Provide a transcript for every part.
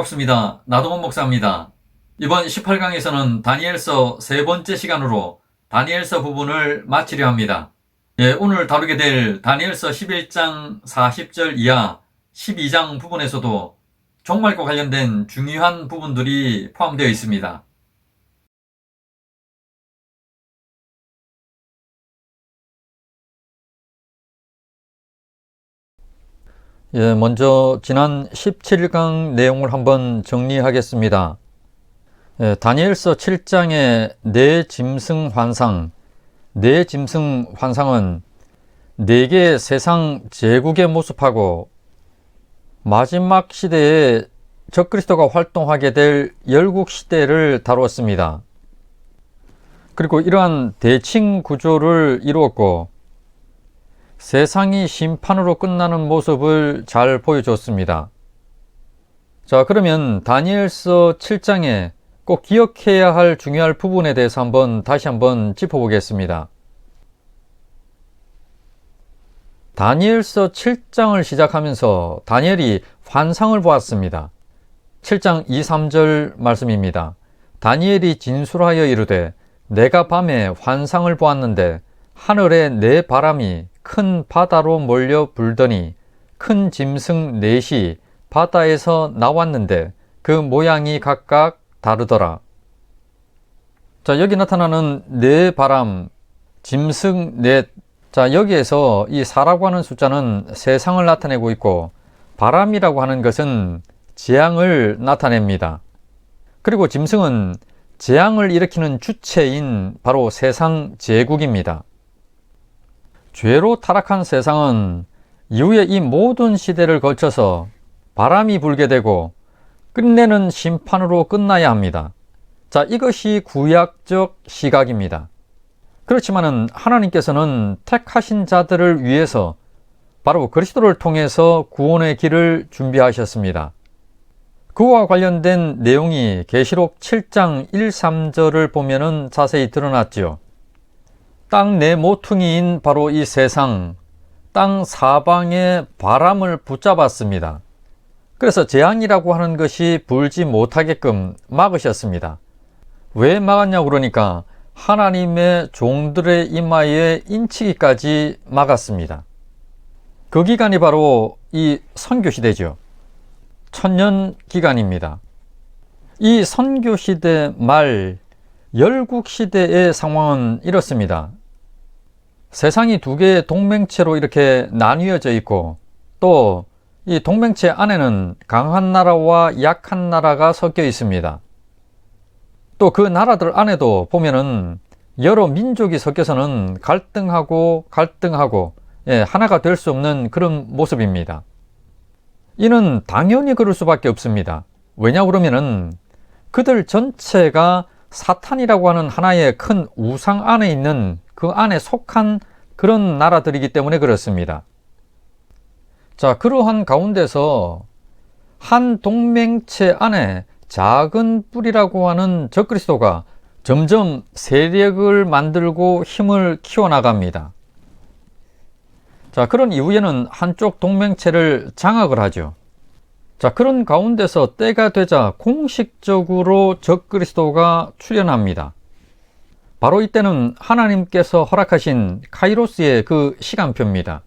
반갑습니다. 나동원 목사입니다. 이번 18강에서는 다니엘서 세 번째 시간으로 다니엘서 부분을 마치려 합니다. 오늘 다루게 될 다니엘서 11장 40절 이하 12장 부분에서도 종말과 관련된 중요한 부분들이 포함되어 있습니다. 먼저 지난 17강 내용을 한번 정리하겠습니다. 다니엘서 7장의 네 짐승 환상, 네 짐승 환상은 네 개의 세상 제국의 모습하고 마지막 시대에 적그리스도가 활동하게 될 열국 시대를 다루었습니다. 그리고 이러한 대칭 구조를 이루었고 세상이 심판으로 끝나는 모습을 잘 보여줬습니다. 자, 그러면 다니엘서 7장에 꼭 기억해야 할 중요한 부분에 대해서 다시 한번 짚어보겠습니다. 다니엘서 7장을 시작하면서 다니엘이 환상을 보았습니다. 7장 2, 3절 말씀입니다. 다니엘이 진술하여 이르되 내가 밤에 환상을 보았는데 하늘에 네 바람이 큰 바다로 몰려 불더니 큰 짐승 넷이 바다에서 나왔는데 그 모양이 각각 다르더라. 자, 여기 나타나는 네 바람, 짐승 넷. 자, 여기에서 이 4라고 하는 숫자는 세상을 나타내고 있고 바람이라고 하는 것은 재앙을 나타냅니다. 그리고 짐승은 재앙을 일으키는 주체인 바로 세상 제국입니다. 죄로 타락한 세상은 이후에 이 모든 시대를 거쳐서 바람이 불게 되고 끝내는 심판으로 끝나야 합니다. 자, 이것이 구약적 시각입니다. 그렇지만은 하나님께서는 택하신 자들을 위해서 바로 그리스도를 통해서 구원의 길을 준비하셨습니다. 그와 관련된 내용이 계시록 7장 1, 3절을 보면은 자세히 드러났지요. 땅 내 모퉁이인 바로 이 세상, 땅 사방에 바람을 붙잡았습니다. 그래서 재앙이라고 하는 것이 불지 못하게끔 막으셨습니다. 왜 막았냐고 그러니까 하나님의 종들의 이마에 인치기까지 막았습니다. 그 기간이 바로 이 선교시대죠. 천년 기간입니다. 이 선교시대 말 열국시대의 상황은 이렇습니다. 세상이 두 개의 동맹체로 이렇게 나뉘어져 있고 또 이 동맹체 안에는 강한 나라와 약한 나라가 섞여 있습니다. 또 그 나라들 안에도 보면은 여러 민족이 섞여서는 갈등하고 하나가 될 수 없는 그런 모습입니다. 이는 당연히 그럴 수밖에 없습니다. 왜냐 그러면은 그들 전체가 사탄이라고 하는 하나의 큰 우상 안에 있는 그 안에 속한 그런 나라들이기 때문에 그렇습니다. 자, 그러한 가운데서 한 동맹체 안에 작은 뿌리라고 하는 적그리스도가 점점 세력을 만들고 힘을 키워나갑니다. 자, 그런 이후에는 한쪽 동맹체를 장악을 하죠. 자, 그런 가운데서 때가 되자 공식적으로 적그리스도가 출현합니다. 바로 이때는 하나님께서 허락하신 카이로스의 그 시간표입니다.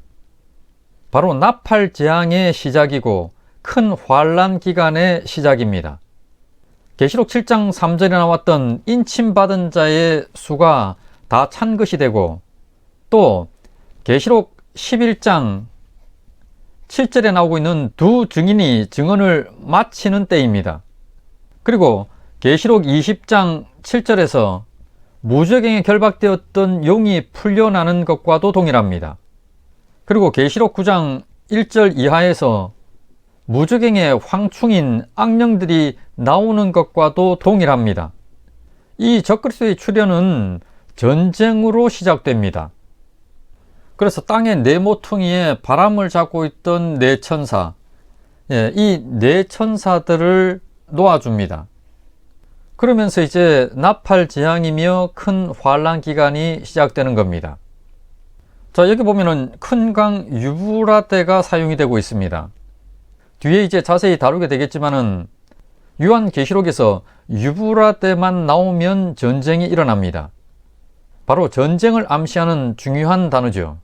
바로 나팔 재앙의 시작이고 큰 환란 기간의 시작입니다. 계시록 7장 3절에 나왔던 인침받은 자의 수가 다 찬 것이 되고 또 계시록 11장 7절에 나오고 있는 두 증인이 증언을 마치는 때입니다. 그리고 계시록 20장 7절에서 무저갱에 결박되었던 용이 풀려나는 것과도 동일합니다. 그리고 계시록 9장 1절 이하에서 무저갱의 황충인 악령들이 나오는 것과도 동일합니다. 이 적그리스도의 출현은 전쟁으로 시작됩니다. 그래서 땅의 네 모퉁이에 바람을 잡고 있던 네 천사, 이 네 천사들을 놓아줍니다. 그러면서 이제 나팔 재앙이며 큰 환란 기간이 시작되는 겁니다. 자, 여기 보면은 큰 강 유브라데가 사용이 되고 있습니다. 뒤에 이제 자세히 다루게 되겠지만은 요한계시록에서 유브라데만 나오면 전쟁이 일어납니다. 바로 전쟁을 암시하는 중요한 단어죠.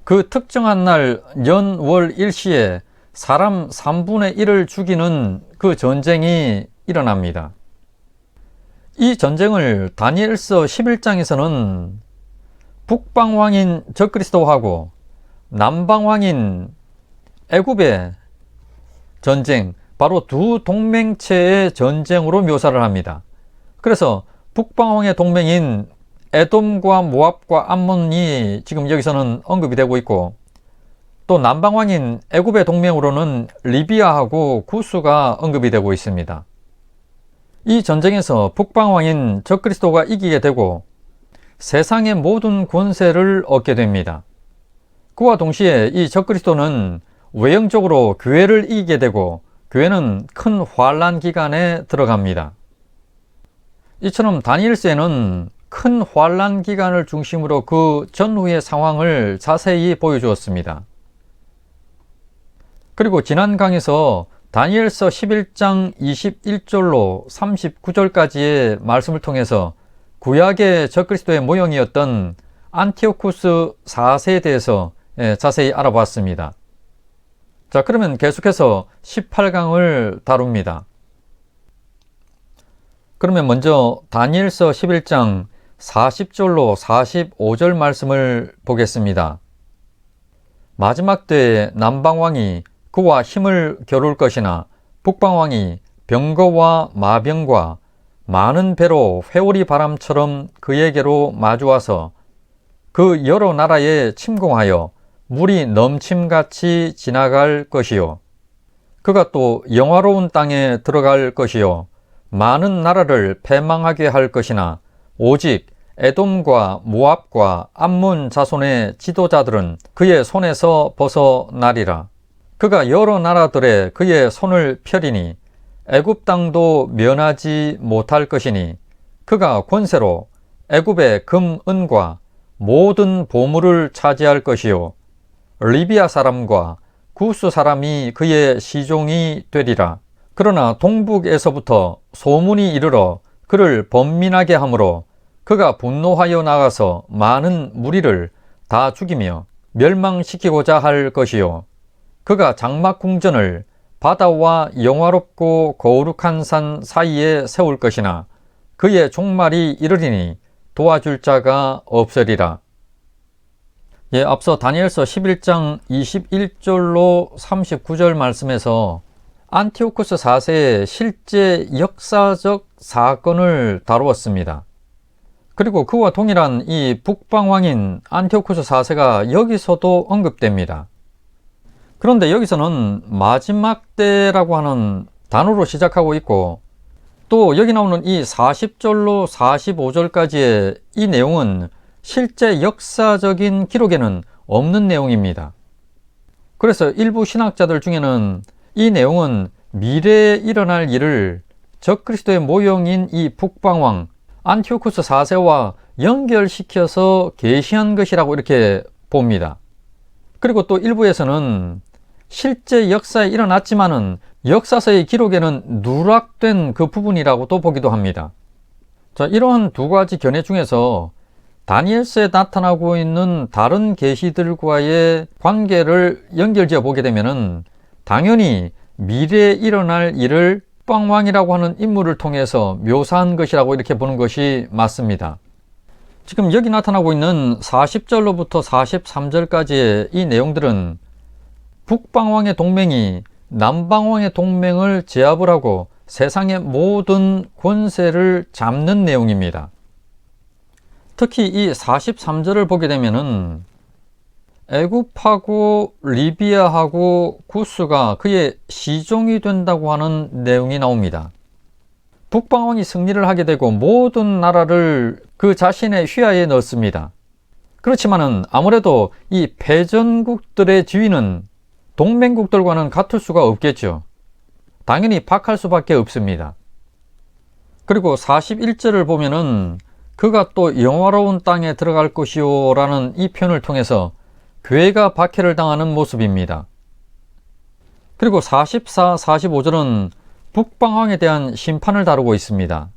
그 특정한 날 연, 월, 일시에 사람 3분의 1을 죽이는 그 전쟁이 일어납니다. 이 전쟁을 다니엘서 11장에서는 북방왕인 적그리스도하고 남방왕인 애굽의 전쟁, 바로 두 동맹체의 전쟁으로 묘사를 합니다. 그래서 북방왕의 동맹인 에돔과 모압과 암몬이 지금 여기서는 언급이 되고 있고, 또 남방왕인 애굽의 동맹으로는 리비아하고 구스가 언급이 되고 있습니다. 이 전쟁에서 북방왕인 적그리스도가 이기게 되고 세상의 모든 권세를 얻게 됩니다. 그와 동시에 이 적그리스도는 외형적으로 교회를 이기게 되고 교회는 큰 환난 기간에 들어갑니다. 이처럼 다니엘서에는 큰 환난 기간을 중심으로 그 전후의 상황을 자세히 보여주었습니다. 그리고 지난 강에서 다니엘서 11장 21절로 39절까지의 말씀을 통해서 구약의 적그리스도의 모형이었던 안티오쿠스 4세에 대해서 자세히 알아봤습니다. 자, 그러면 계속해서 18강을 다룹니다. 그러면 먼저 다니엘서 11장 40절로 45절 말씀을 보겠습니다. 마지막 때에 남방왕이 그와 힘을 겨룰 것이나 북방왕이 병거와 마병과 많은 배로 회오리 바람처럼 그에게로 마주와서 그 여러 나라에 침공하여 물이 넘침같이 지나갈 것이요. 그가 또 영화로운 땅에 들어갈 것이요. 많은 나라를 패망하게 할 것이나 오직 에돔과 모압과 암몬 자손의 지도자들은 그의 손에서 벗어나리라. 그가 여러 나라들에 그의 손을 펴리니 애굽 땅도 면하지 못할 것이니 그가 권세로 애굽의 금, 은과 모든 보물을 차지할 것이요. 리비아 사람과 구스 사람이 그의 시종이 되리라. 그러나 동북에서부터 소문이 이르러 그를 번민하게 하므로 그가 분노하여 나가서 많은 무리를 다 죽이며 멸망시키고자 할 것이요. 그가 장막궁전을 바다와 영화롭고 거룩한 산 사이에 세울 것이나 그의 종말이 이르리니 도와줄 자가 없으리라. 앞서 다니엘서 11장 21절로 39절 말씀에서 안티오쿠스 4세의 실제 역사적 사건을 다루었습니다. 그리고 그와 동일한 이 북방왕인 안티오쿠스 4세가 여기서도 언급됩니다. 그런데 여기서는 마지막 때라고 하는 단어로 시작하고 있고, 또 여기 나오는 이 40절로 45절까지의 이 내용은 실제 역사적인 기록에는 없는 내용입니다. 그래서 일부 신학자들 중에는 이 내용은 미래에 일어날 일을 적그리스도의 모형인 이 북방왕 안티오쿠스 4세와 연결시켜서 계시한 것이라고 이렇게 봅니다. 그리고 또 일부에서는 실제 역사에 일어났지만은 역사서의 기록에는 누락된 그 부분이라고도 보기도 합니다. 자, 이러한 두 가지 견해 중에서 다니엘서에 나타나고 있는 다른 계시들과의 관계를 연결지어 보게 되면은 당연히 미래에 일어날 일을 북방왕이라고 하는 인물을 통해서 묘사한 것이라고 이렇게 보는 것이 맞습니다. 지금 여기 나타나고 있는 40절로부터 43절까지의 이 내용들은 북방왕의 동맹이 남방왕의 동맹을 제압을 하고 세상의 모든 권세를 잡는 내용입니다. 특히 이 43절을 보게 되면은 애굽하고 리비아하고 구스가 그의 시종이 된다고 하는 내용이 나옵니다. 북방왕이 승리를 하게 되고 모든 나라를 그 자신의 휘하에 넣습니다. 그렇지만은 아무래도 이 패전국들의 지위는 동맹국들과는 같을 수가 없겠죠. 당연히 박할 수밖에 없습니다. 그리고 41절을 보면은 그가 또 영화로운 땅에 들어갈 것이요 라는 이 표현을 통해서 교회가 박해를 당하는 모습입니다. 그리고 44, 45절은 북방왕에 대한 심판을 다루고 있습니다.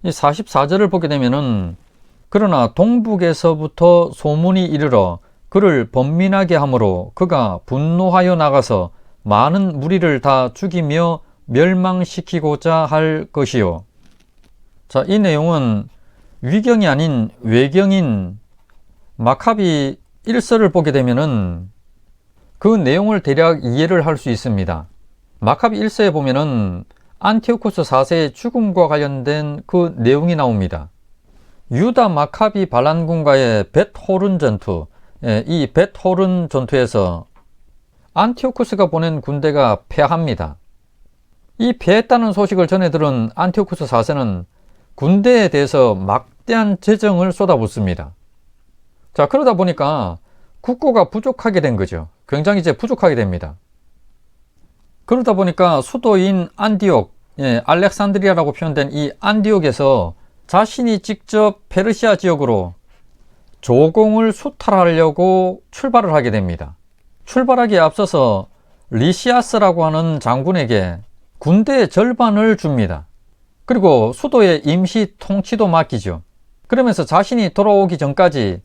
이 44절을 보게 되면은 그러나 동북에서부터 소문이 이르러 그를 번민하게 하므로 그가 분노하여 나가서 많은 무리를 다 죽이며 멸망시키고자 할 것이요. 자, 이 내용은 위경이 아닌 외경인 마카비 1서를 보게 되면은 그 내용을 대략 이해를 할 수 있습니다. 마카비 1서에 보면은 안티오쿠스 4세의 죽음과 관련된 그 내용이 나옵니다. 유다 마카비 반란군과의 벳호른 전투, 이 벳호른 전투에서 안티오쿠스가 보낸 군대가 패합니다. 이 패했다는 소식을 전해 들은 안티오쿠스 4세는 군대에 대해서 막대한 재정을 쏟아붓습니다. 자, 그러다 보니까 국고가 부족하게 된 거죠. 굉장히 이제 부족하게 됩니다. 그러다 보니까 수도인 안디옥, 알렉산드리아라고 표현된 이 안디옥에서 자신이 직접 페르시아 지역으로 조공을 수탈하려고 출발을 하게 됩니다. 출발하기에 앞서서 리시아스라고 하는 장군에게 군대의 절반을 줍니다. 그리고 수도의 임시 통치도 맡기죠. 그러면서 자신이 돌아오기 전까지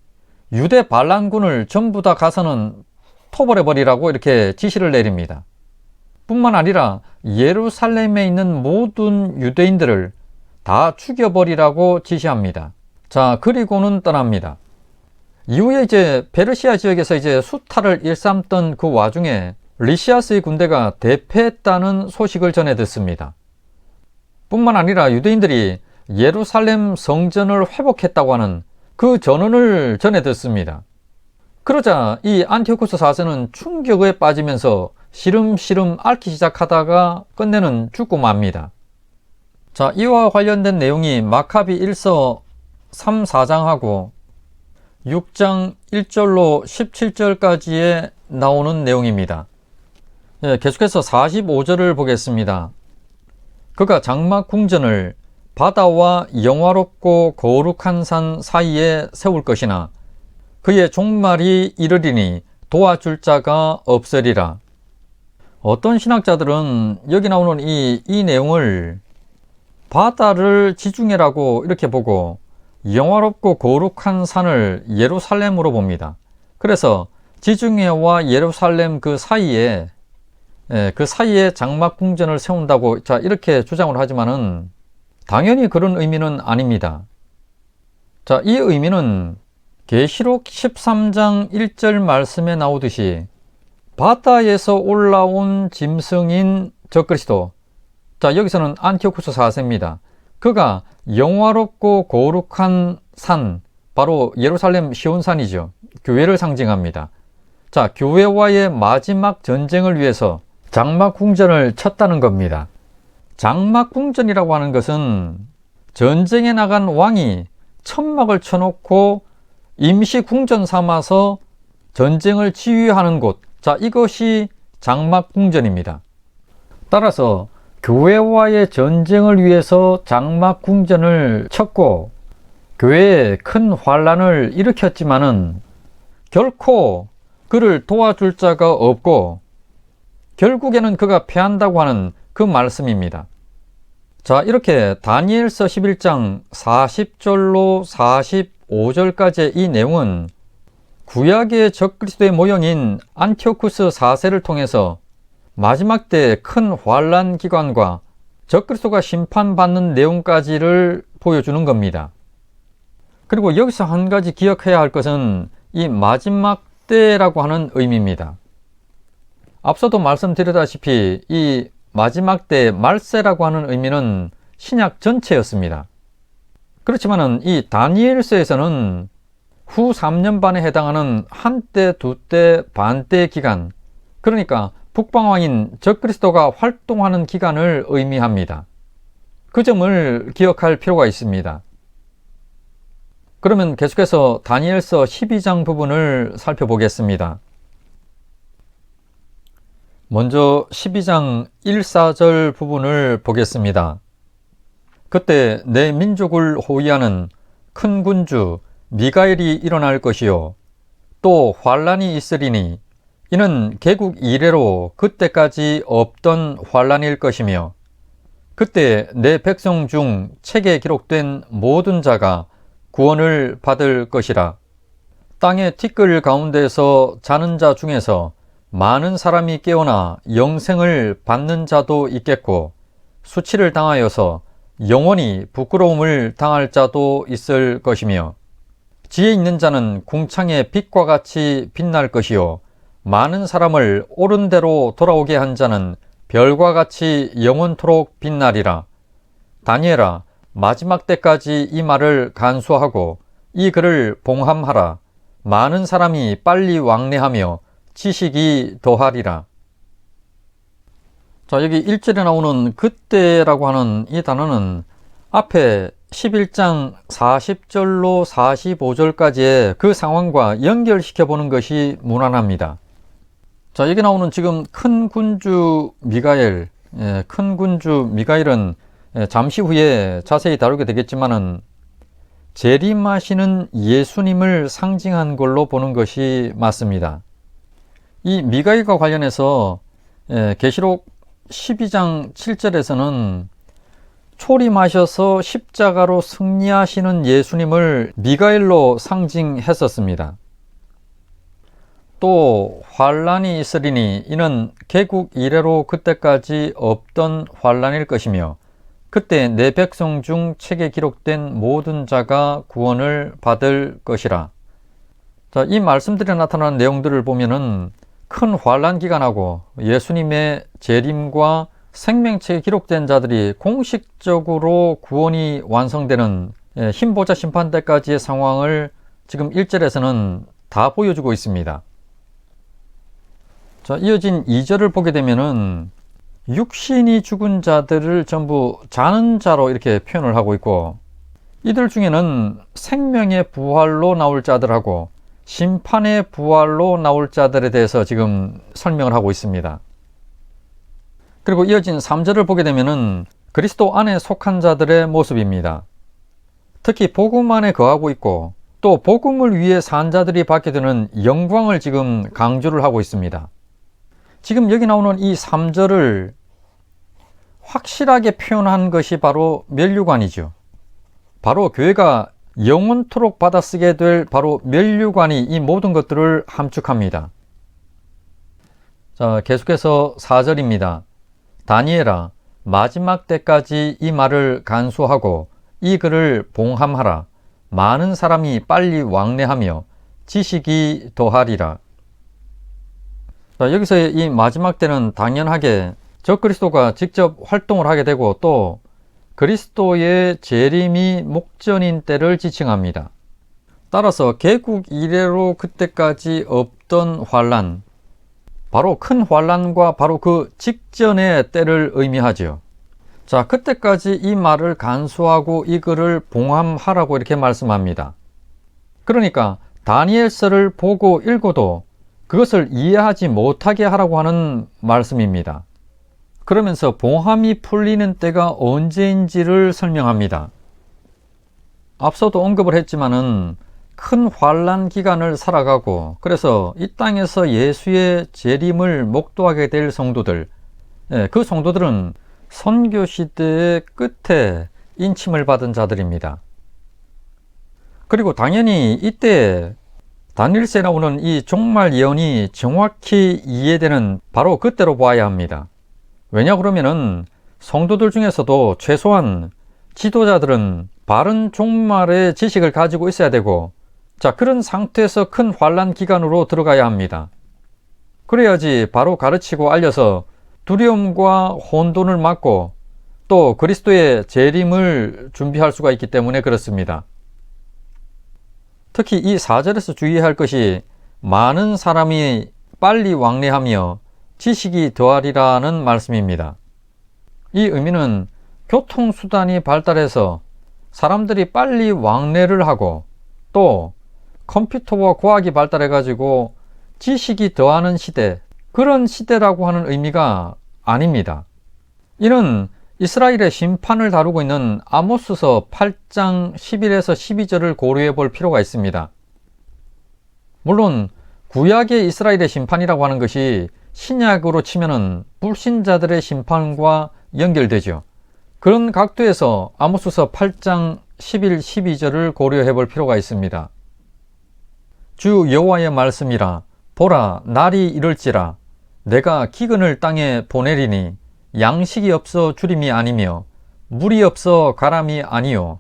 유대 반란군을 전부 다 가서는 토벌해버리라고 이렇게 지시를 내립니다. 뿐만 아니라 예루살렘에 있는 모든 유대인들을 다 죽여버리라고 지시합니다. 자, 그리고는 떠납니다. 이후에 이제 페르시아 지역에서 이제 수탈을 일삼던 그 와중에 리시아스의 군대가 대패했다는 소식을 전해 듣습니다. 뿐만 아니라 유대인들이 예루살렘 성전을 회복했다고 하는 그 전언을 전해 듣습니다. 그러자 이 안티오쿠스 4세는 충격에 빠지면서 시름시름 앓기 시작하다가 끝내는 죽고 맙니다. 자, 이와 관련된 내용이 마카비 1서 3, 4장하고 6장 1절로 17절까지에 나오는 내용입니다. 계속해서 45절을 보겠습니다. 그가 장막 궁전을 바다와 영화롭고 거룩한 산 사이에 세울 것이나 그의 종말이 이르리니 도와줄 자가 없으리라. 어떤 신학자들은 여기 나오는 이 내용을 바다를 지중해라고 이렇게 보고 영화롭고 거룩한 산을 예루살렘으로 봅니다. 그래서 지중해와 예루살렘 그 사이에 장막 궁전을 세운다고 자 이렇게 주장을 하지만은 당연히 그런 의미는 아닙니다. 자, 이 의미는 계시록 13장 1절 말씀에 나오듯이 바다에서 올라온 짐승인 적그리스도, 자 여기서는 안티오쿠스 4세입니다. 그가 영화롭고 거룩한 산, 바로 예루살렘 시온산이죠. 교회를 상징합니다. 자, 교회와의 마지막 전쟁을 위해서 장막 궁전을 쳤다는 겁니다. 장막 궁전이라고 하는 것은 전쟁에 나간 왕이 천막을 쳐놓고 임시 궁전 삼아서 전쟁을 지휘하는 곳, 자 이것이 장막 궁전입니다. 따라서 교회와의 전쟁을 위해서 장막 궁전을 쳤고 교회에 큰 환란을 일으켰지만은 결코 그를 도와줄 자가 없고 결국에는 그가 패한다고 하는 그 말씀입니다. 자, 이렇게 다니엘서 11장 40절로 45절까지의 이 내용은 구약의 적그리스도의 모형인 안티오쿠스 4세를 통해서 마지막 때 큰 환란 기간과 적그리스도가 심판받는 내용까지를 보여주는 겁니다. 그리고 여기서 한 가지 기억해야 할 것은 이 마지막 때라고 하는 의미입니다. 앞서도 말씀드렸다시피 이 마지막 때 말세라고 하는 의미는 신약 전체였습니다. 그렇지만은 이 다니엘서에서는 후 3년 반에 해당하는 한때, 두때, 반때 기간, 그러니까 북방왕인 적그리스도가 활동하는 기간을 의미합니다. 그 점을 기억할 필요가 있습니다. 그러면 계속해서 다니엘서 12장 부분을 살펴보겠습니다. 먼저 12장 1~4절 부분을 보겠습니다. 그때 내 민족을 호위하는 큰 군주 미가엘이 일어날 것이요 또 환란이 있으리니 이는 개국 이래로 그때까지 없던 환란일 것이며 그때 내 백성 중 책에 기록된 모든 자가 구원을 받을 것이라. 땅의 티끌 가운데서 자는 자 중에서 많은 사람이 깨어나 영생을 받는 자도 있겠고, 수치를 당하여서 영원히 부끄러움을 당할 자도 있을 것이며, 지혜 있는 자는 궁창의 빛과 같이 빛날 것이요, 많은 사람을 옳은 대로 돌아오게 한 자는 별과 같이 영원토록 빛나리라. 다니엘아, 마지막 때까지 이 말을 간수하고 이 글을 봉함하라. 많은 사람이 빨리 왕래하며 지식이 더하리라. 자, 여기 1절에 나오는 그때라고 하는 이 단어는 앞에 11장 40절로 45절까지의 그 상황과 연결시켜 보는 것이 무난합니다. 자, 여기 나오는 지금 큰 군주 미가엘, 큰 군주 미가엘은 잠시 후에 자세히 다루게 되겠지만은 재림하시는 예수님을 상징한 걸로 보는 것이 맞습니다. 이 미가엘과 관련해서 계시록 12장 7절에서는 초림하셔서 십자가로 승리하시는 예수님을 미가엘로 상징했었습니다. 또 환란이 있으리니 이는 개국 이래로 그때까지 없던 환란일 것이며, 그때 내 백성 중 책에 기록된 모든 자가 구원을 받을 것이라. 자, 이 말씀들에 나타난 내용들을 보면은 큰 환란 기간하고 예수님의 재림과 생명책에 기록된 자들이 공식적으로 구원이 완성되는 흰보자 심판 때까지의 상황을 지금 1절에서는 다 보여주고 있습니다. 자, 이어진 2절을 보게 되면은 육신이 죽은 자들을 전부 자는 자로 이렇게 표현을 하고 있고, 이들 중에는 생명의 부활로 나올 자들하고 심판의 부활로 나올 자들에 대해서 지금 설명을 하고 있습니다. 그리고 이어진 3절을 보게 되면은 그리스도 안에 속한 자들의 모습입니다. 특히 복음 안에 거하고 있고 또 복음을 위해 산 자들이 받게 되는 영광을 지금 강조를 하고 있습니다. 지금 여기 나오는 이 3절을 확실하게 표현한 것이 바로 면류관이죠. 바로 교회가 영원토록 받아쓰게 될 바로 면류관이 이 모든 것들을 함축합니다. 자, 계속해서 4절입니다. 다니엘아, 마지막 때까지 이 말을 간수하고 이 글을 봉함하라. 많은 사람이 빨리 왕래하며 지식이 더하리라. 자, 여기서의 이 마지막 때는 당연하게 적그리스도가 직접 활동을 하게 되고 또 그리스도의 재림이 목전인 때를 지칭합니다. 따라서 개국 이래로 그때까지 없던 환란, 바로 큰 환란과 바로 그 직전의 때를 의미하죠. 자, 그때까지 이 말을 간수하고 이 글을 봉함하라고 이렇게 말씀합니다. 그러니까 다니엘서를 보고 읽어도 그것을 이해하지 못하게 하라고 하는 말씀입니다. 그러면서 봉함이 풀리는 때가 언제인지를 설명합니다. 앞서도 언급을 했지만은 큰 환란 기간을 살아가고 그래서 이 땅에서 예수의 재림을 목도하게 될 성도들, 그 성도들은 선교 시대의 끝에 인침을 받은 자들입니다. 그리고 당연히 이때 다니엘서에 나오는 이 종말 예언이 정확히 이해되는 바로 그때로 봐야 합니다. 왜냐 그러면은 성도들 중에서도 최소한 지도자들은 바른 종말의 지식을 가지고 있어야 되고, 자, 그런 상태에서 큰 환란 기간으로 들어가야 합니다. 그래야지 바로 가르치고 알려서 두려움과 혼돈을 막고 또 그리스도의 재림을 준비할 수가 있기 때문에 그렇습니다. 특히 이 4절에서 주의해야 할 것이 많은 사람이 빨리 왕래하며 지식이 더하리라는 말씀입니다. 이 의미는 교통수단이 발달해서 사람들이 빨리 왕래를 하고 또 컴퓨터와 과학이 발달해 가지고 지식이 더하는 시대, 그런 시대라고 하는 의미가 아닙니다. 이는 이스라엘의 심판을 다루고 있는 아모스서 8장 11에서 12절을 고려해 볼 필요가 있습니다. 물론 구약의 이스라엘의 심판이라고 하는 것이 신약으로 치면은 불신자들의 심판과 연결되죠. 그런 각도에서 아모스서 8장 11, 12절을 고려해 볼 필요가 있습니다. 주 여호와의 말씀이라. 보라, 날이 이를지라. 내가 기근을 땅에 보내리니 양식이 없어 주림이 아니며 물이 없어 가람이 아니요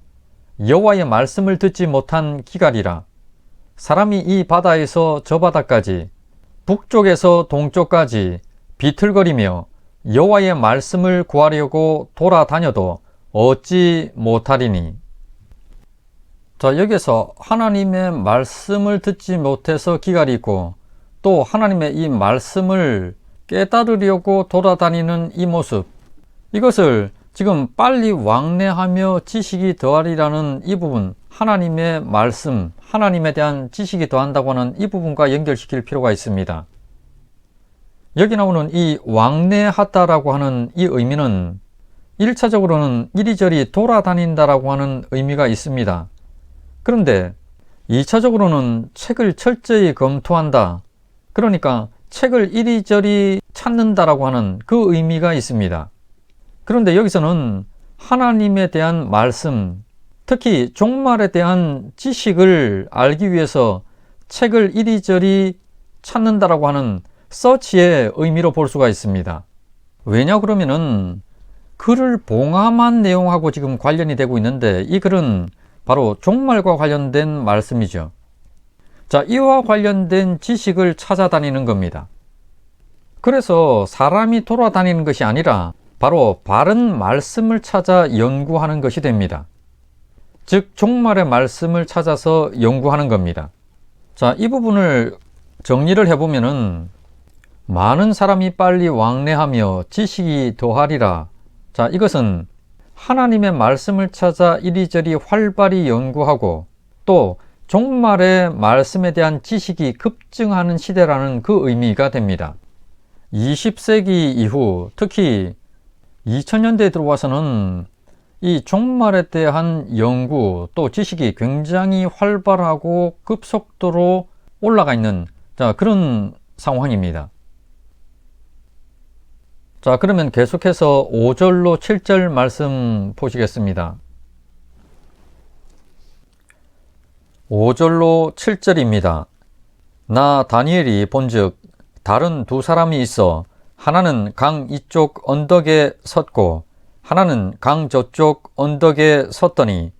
여호와의 말씀을 듣지 못한 기갈이라. 사람이 이 바다에서 저 바다까지 북쪽에서 동쪽까지 비틀거리며 여호와의 말씀을 구하려고 돌아다녀도 얻지 못하리니. 자, 여기서 하나님의 말씀을 듣지 못해서 기갈이 있고, 또 하나님의 이 말씀을 깨달으려고 돌아다니는 이 모습, 이것을 지금 빨리 왕래하며 지식이 더하리라는 이 부분, 하나님의 말씀, 하나님에 대한 지식이 더한다고 하는 이 부분과 연결시킬 필요가 있습니다. 여기 나오는 이 왕래하다라고 하는 이 의미는 1차적으로는 이리저리 돌아다닌다라고 하는 의미가 있습니다. 그런데 2차적으로는 책을 철저히 검토한다. 그러니까 책을 이리저리 찾는다라고 하는 그 의미가 있습니다. 그런데 여기서는 하나님에 대한 말씀, 특히 종말에 대한 지식을 알기 위해서 책을 이리저리 찾는다라고 하는 서치의 의미로 볼 수가 있습니다. 왜냐 그러면은 글을 봉함한 내용하고 지금 관련이 되고 있는데, 이 글은 바로 종말과 관련된 말씀이죠. 자, 이와 관련된 지식을 찾아다니는 겁니다. 그래서 사람이 돌아다니는 것이 아니라 바로 바른 말씀을 찾아 연구하는 것이 됩니다. 즉 종말의 말씀을 찾아서 연구하는 겁니다. 자, 이 부분을 정리를 해보면은 많은 사람이 빨리 왕래하며 지식이 더하리라. 자, 이것은 하나님의 말씀을 찾아 이리저리 활발히 연구하고 또 종말의 말씀에 대한 지식이 급증하는 시대라는 그 의미가 됩니다. 20세기 이후 특히 2000년대에 들어와서는 이 종말에 대한 연구 또 지식이 굉장히 활발하고 급속도로 올라가 있는 그런 상황입니다. 자, 그러면 계속해서 5절로 7절 말씀 보시겠습니다. 5절로 7절입니다. 나 다니엘이 본즉 다른 두 사람이 있어 하나는 강 이쪽 언덕에 섰고 하나는 강 저쪽 언덕에 섰더니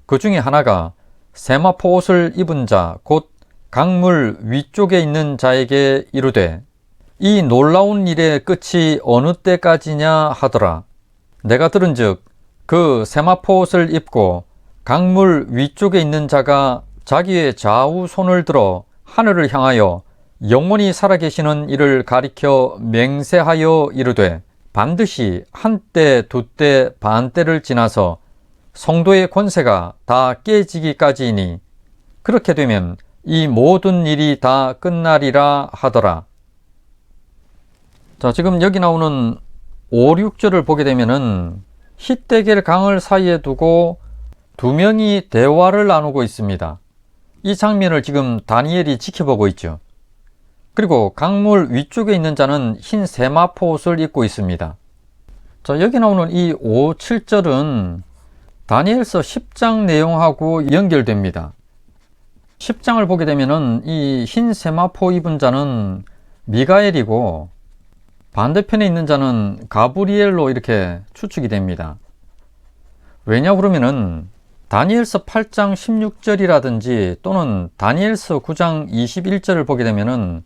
그 중에 하나가 세마포 옷을 입은 자 곧 강물 위쪽에 있는 자에게 이르되 이 놀라운 일의 끝이 어느 때까지냐 하더라. 내가 들은즉 그 세마포 옷을 입고 강물 위쪽에 있는 자가 자기의 좌우 손을 들어 하늘을 향하여 영원히 살아계시는 이를 가리켜 맹세하여 이르되 반드시 한때 두때 반때를 지나서 성도의 권세가 다 깨지기까지이니 그렇게 되면 이 모든 일이 다 끝나리라 하더라. 자, 지금 여기 나오는 5, 6절을 보게 되면은 히데겔 강을 사이에 두고 두 명이 대화를 나누고 있습니다. 이 장면을 지금 다니엘이 지켜보고 있죠. 그리고 강물 위쪽에 있는 자는 흰 세마포 옷을 입고 있습니다. 자, 여기 나오는 이 5, 7절은 다니엘서 10장 내용하고 연결됩니다. 10장을 보게 되면은 이 흰 세마포 입은 자는 미가엘이고 반대편에 있는 자는 가브리엘로 이렇게 추측이 됩니다. 왜냐 그러면은 다니엘서 8장 16절이라든지 또는 다니엘서 9장 21절을 보게 되면은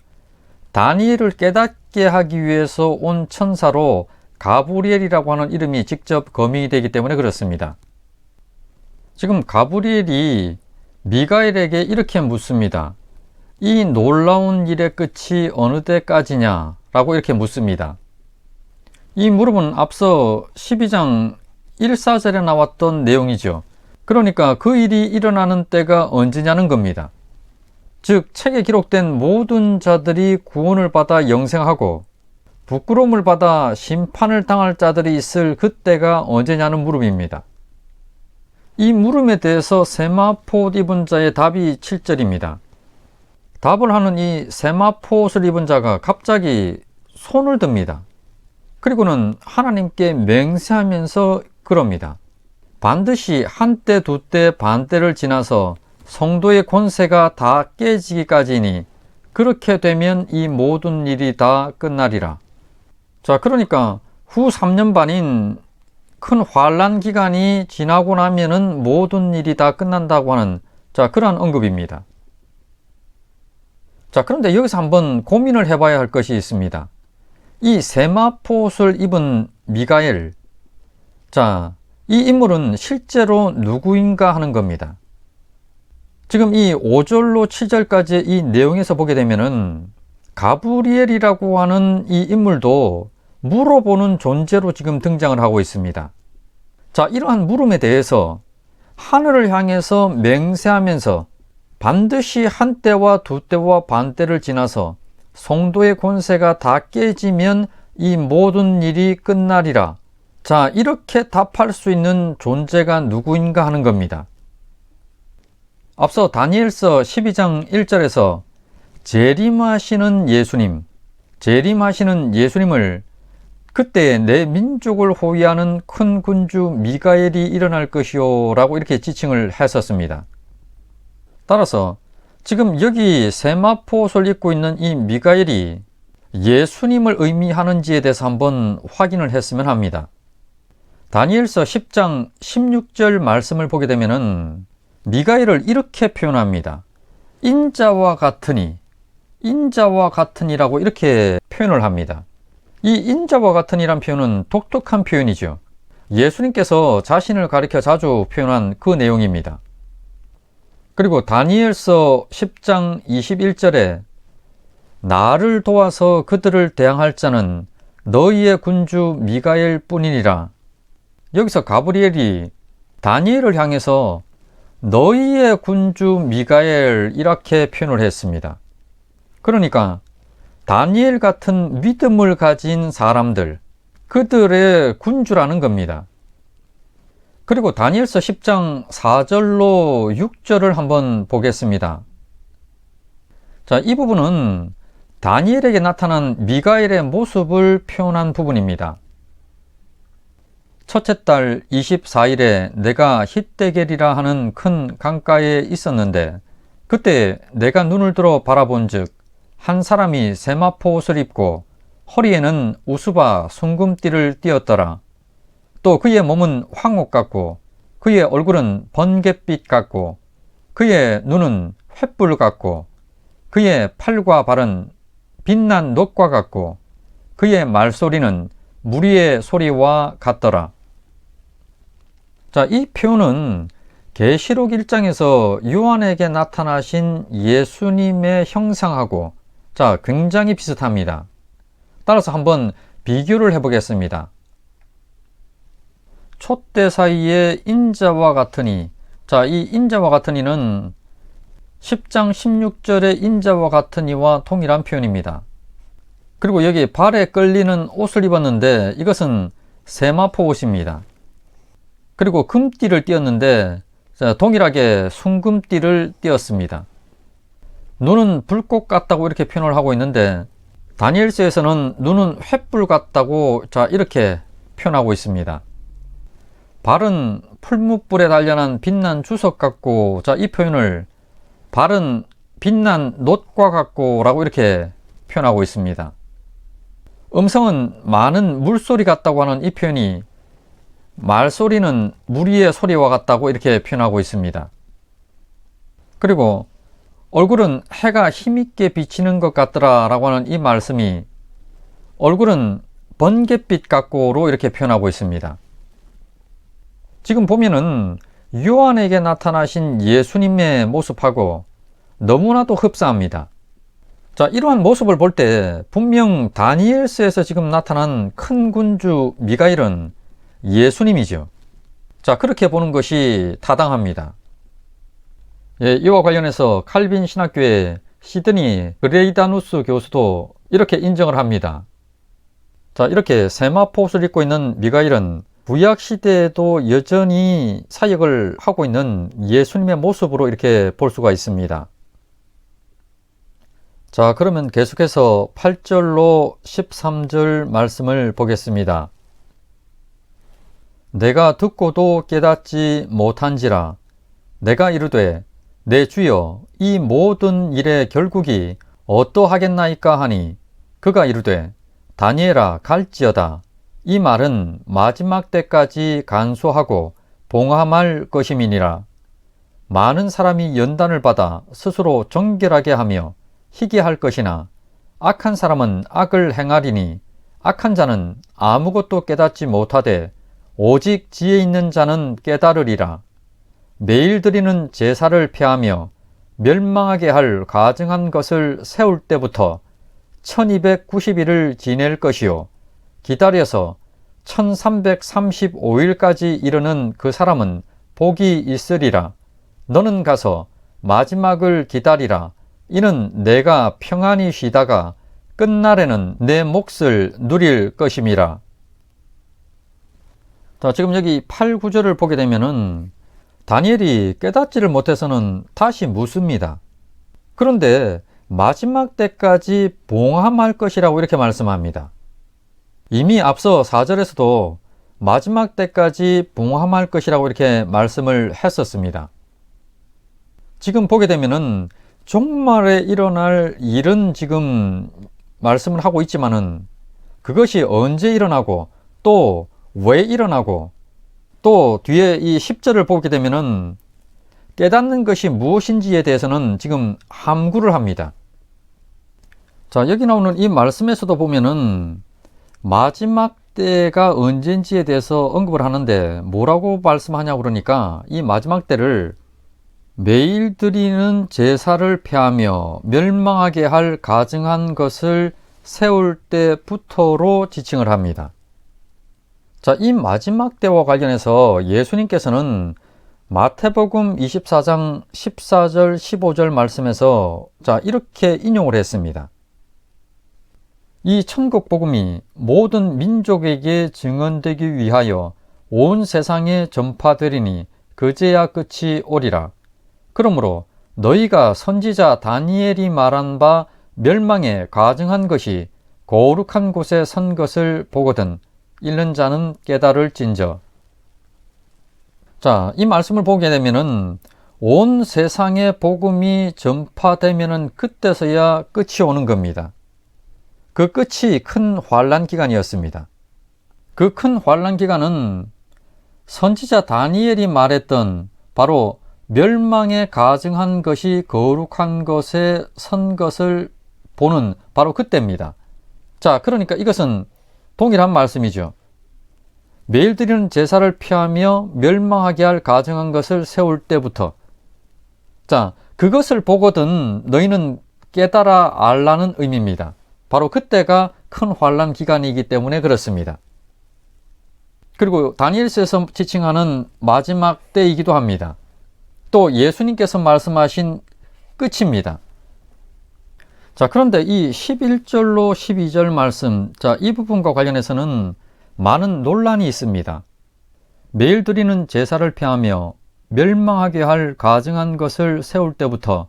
다니엘을 깨닫게 하기 위해서 온 천사로 가브리엘이라고 하는 이름이 직접 거명이 되기 때문에 그렇습니다. 지금 가브리엘이 미가엘에게 이렇게 묻습니다. 이 놀라운 일의 끝이 어느 때까지냐? 라고 이렇게 묻습니다. 이 물음은 앞서 12장 1,4절에 나왔던 내용이죠. 그러니까 그 일이 일어나는 때가 언제냐는 겁니다. 즉 책에 기록된 모든 자들이 구원을 받아 영생하고 부끄러움을 받아 심판을 당할 자들이 있을 그때가 언제냐는 물음입니다. 이 물음에 대해서 세마포 옷 입은 자의 답이 7절입니다. 답을 하는 이 세마포 옷을 입은 자가 갑자기 손을 듭니다. 그리고는 하나님께 맹세하면서 그럽니다. 반드시 한때 두때 반때를 지나서 성도의 권세가 다 깨지기까지니 그렇게 되면 이 모든 일이 다 끝나리라. 자, 그러니까 후 3년 반인 큰 환란 기간이 지나고 나면은 모든 일이 다 끝난다고 하는 그러한 언급입니다. 자, 그런데 여기서 한번 고민을 해봐야 할 것이 있습니다. 이 세마포 옷을 입은 미가엘, 이 인물은 실제로 누구인가 하는 겁니다. 지금 이 5절로 7절까지 이 내용에서 보게 되면은 가브리엘이라고 하는 이 인물도 물어보는 존재로 지금 등장을 하고 있습니다. 자, 이러한 물음에 대해서 하늘을 향해서 맹세하면서 반드시 한때와 두때와 반때를 지나서 성도의 권세가 다 깨지면 이 모든 일이 끝나리라. 자, 이렇게 답할 수 있는 존재가 누구인가 하는 겁니다. 앞서 다니엘서 12장 1절에서 재림하시는 예수님을 그때 내 민족을 호위하는 큰 군주 미가엘이 일어날 것이요 라고 이렇게 지칭을 했었습니다. 따라서 지금 여기 세마포 옷을 입고 있는 이 미가엘이 예수님을 의미하는지에 대해서 한번 확인을 했으면 합니다. 다니엘서 10장 16절 말씀을 보게 되면은 미가엘을 이렇게 표현합니다. 인자와 같으니라고 이렇게 표현을 합니다. 이 인자와 같으니란 표현은 독특한 표현이죠. 예수님께서 자신을 가리켜 자주 표현한 그 내용입니다. 그리고 다니엘서 10장 21절에 나를 도와서 그들을 대항할 자는 너희의 군주 미가엘 뿐이니라. 여기서 가브리엘이 다니엘을 향해서 너희의 군주 미가엘 이렇게 표현을 했습니다. 그러니까 다니엘 같은 믿음을 가진 사람들, 그들의 군주라는 겁니다. 그리고 다니엘서 10장 4절로 6절을 한번 보겠습니다. 자, 이 부분은 다니엘에게 나타난 미가엘의 모습을 표현한 부분입니다. 첫째 달 24일에 내가 hit데겔이라 하는 큰 강가에 있었는데 그때 내가 눈을 들어 바라본즉 한 사람이 세마포 옷을 입고 허리에는 우스바 순금띠를 띠었더라. 또 그의 몸은 황옥 같고 그의 얼굴은 번갯빛 같고 그의 눈은 횃불 같고 그의 팔과 발은 빛난 놋과 같고 그의 말소리는 무리의 소리와 같더라. 자, 이 표현은 계시록 1장에서 요한에게 나타나신 예수님의 형상하고 굉장히 비슷합니다. 따라서 한번 비교를 해보겠습니다. 촛대 사이에 인자와 같으니, 이 인자와 같으니는 10장 16절의 인자와 같으니와 동일한 표현입니다. 그리고 여기 발에 끌리는 옷을 입었는데 이것은 세마포 옷입니다. 그리고 금띠를 띄었는데 동일하게 순금띠를 띄었습니다. 눈은 불꽃 같다고 이렇게 표현을 하고 있는데 다니엘서에서는 눈은 횃불 같다고 이렇게 표현하고 있습니다. 발은 풀무불에 단련한 빛난 주석 같고, 이 표현을 발은 빛난 놋과 같고 라고 이렇게 표현하고 있습니다. 음성은 많은 물소리 같다고 하는 이 표현이 말소리는 무리의 소리와 같다고 이렇게 표현하고 있습니다. 그리고 얼굴은 해가 힘있게 비치는 것 같더라 라고 하는 이 말씀이 얼굴은 번갯빛 같고로 이렇게 표현하고 있습니다. 지금 보면은 요한에게 나타나신 예수님의 모습하고 너무나도 흡사합니다. 이러한 모습을 볼 때 분명 다니엘서에서 지금 나타난 큰 군주 미가엘은 예수님이죠. 그렇게 보는 것이 타당합니다. 이와 관련해서 칼빈 신학교의 시드니 그레이다누스 교수도 이렇게 인정을 합니다. 이렇게 세마포 옷을 입고 있는 미가엘은 구약시대에도 여전히 사역을 하고 있는 예수님의 모습으로 이렇게 볼 수가 있습니다. 그러면 계속해서 8절로 13절 말씀을 보겠습니다. 내가 듣고도 깨닫지 못한지라. 내가 이르되 내 주여 이 모든 일의 결국이 어떠하겠나이까 하니 그가 이르되 다니엘아 갈지어다. 이 말은 마지막 때까지 간수하고 봉함할 것임이니라. 많은 사람이 연단을 받아 스스로 정결하게 하며 희귀할 것이나 악한 사람은 악을 행하리니 악한 자는 아무것도 깨닫지 못하되 오직 지혜 있는 자는 깨달으리라. 매일 드리는 제사를 폐하며 멸망하게 할 가증한 것을 세울 때부터 1290일을 지낼 것이요 기다려서 1335일까지 이르는 그 사람은 복이 있으리라. 너는 가서 마지막을 기다리라. 이는 내가 평안히 쉬다가 끝날에는 내 몫을 누릴 것임이라. 자, 지금 여기 8, 9절을 보게 되면은 다니엘이 깨닫지를 못해서는 다시 묻습니다. 그런데 마지막 때까지 봉함할 것이라고 이렇게 말씀합니다. 이미 앞서 4절에서도 마지막 때까지 봉함할 것이라고 이렇게 말씀을 했었습니다. 지금 보게 되면은 종말에 일어날 일은 지금 말씀을 하고 있지만은 그것이 언제 일어나고 또 왜 일어나고 또 뒤에 이 10절을 보게 되면은 깨닫는 것이 무엇인지에 대해서는 지금 함구를 합니다. 자, 여기 나오는 이 말씀에서도 보면은 마지막 때가 언젠지에 대해서 언급을 하는데 뭐라고 말씀하냐고 그러니까 이 마지막 때를 매일 드리는 제사를 폐하며 멸망하게 할 가증한 것을 세울 때부터로 지칭을 합니다. 자, 이 마지막 때와 관련해서 예수님께서는 마태복음 24장 14절 15절 말씀에서 자, 이렇게 인용을 했습니다. 이 천국 복음이 모든 민족에게 증언되기 위하여 온 세상에 전파되리니 그제야 끝이 오리라. 그러므로 너희가 선지자 다니엘이 말한 바 멸망에 가증한 것이 거룩한 곳에 선 것을 보거든 읽는 자는 깨달을진저. 자, 이 말씀을 보게 되면은 온 세상에 복음이 전파되면은 그때서야 끝이 오는 겁니다. 그 끝이 큰 환란 기간이었습니다. 그 큰 환란 기간은 선지자 다니엘이 말했던 바로 멸망에 가증한 것이 거룩한 것에 선 것을 보는 바로 그때입니다. 자, 그러니까 이것은 동일한 말씀이죠. 매일 드리는 제사를 피하며 멸망하게 할 가증한 것을 세울 때부터 자, 그것을 보거든 너희는 깨달아 알라는 의미입니다. 바로 그때가 큰 환란 기간이기 때문에 그렇습니다. 그리고 다니엘서에서 지칭하는 마지막 때이기도 합니다. 또 예수님께서 말씀하신 끝입니다. 자, 그런데 이 11절로 12절 말씀, 자, 이 부분과 관련해서는 많은 논란이 있습니다. 매일 드리는 제사를 폐하며 멸망하게 할 가증한 것을 세울 때부터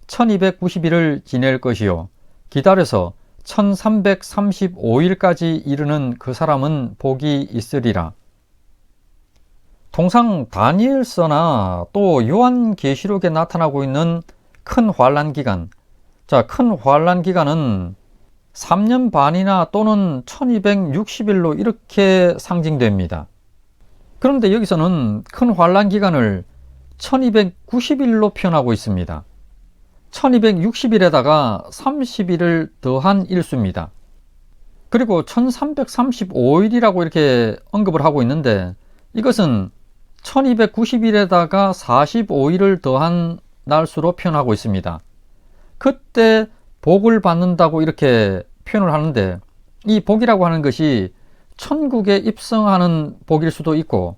1290일을 지낼 것이요 기다려서 1335일까지 이르는 그 사람은 복이 있으리라. 통상 다니엘서나 또 요한계시록에 나타나고 있는 큰 환란 기간, 자, 큰 환란 기간은 3년 반이나 또는 1260일로 이렇게 상징됩니다. 그런데 여기서는 큰 환란 기간을 1290일로 표현하고 있습니다. 1260일에다가 30일을 더한 일수입니다. 그리고 1335일이라고 이렇게 언급을 하고 있는데 이것은 1290일에다가 45일을 더한 날수로 표현하고 있습니다. 그때 복을 받는다고 이렇게 표현을 하는데 이 복이라고 하는 것이 천국에 입성하는 복일 수도 있고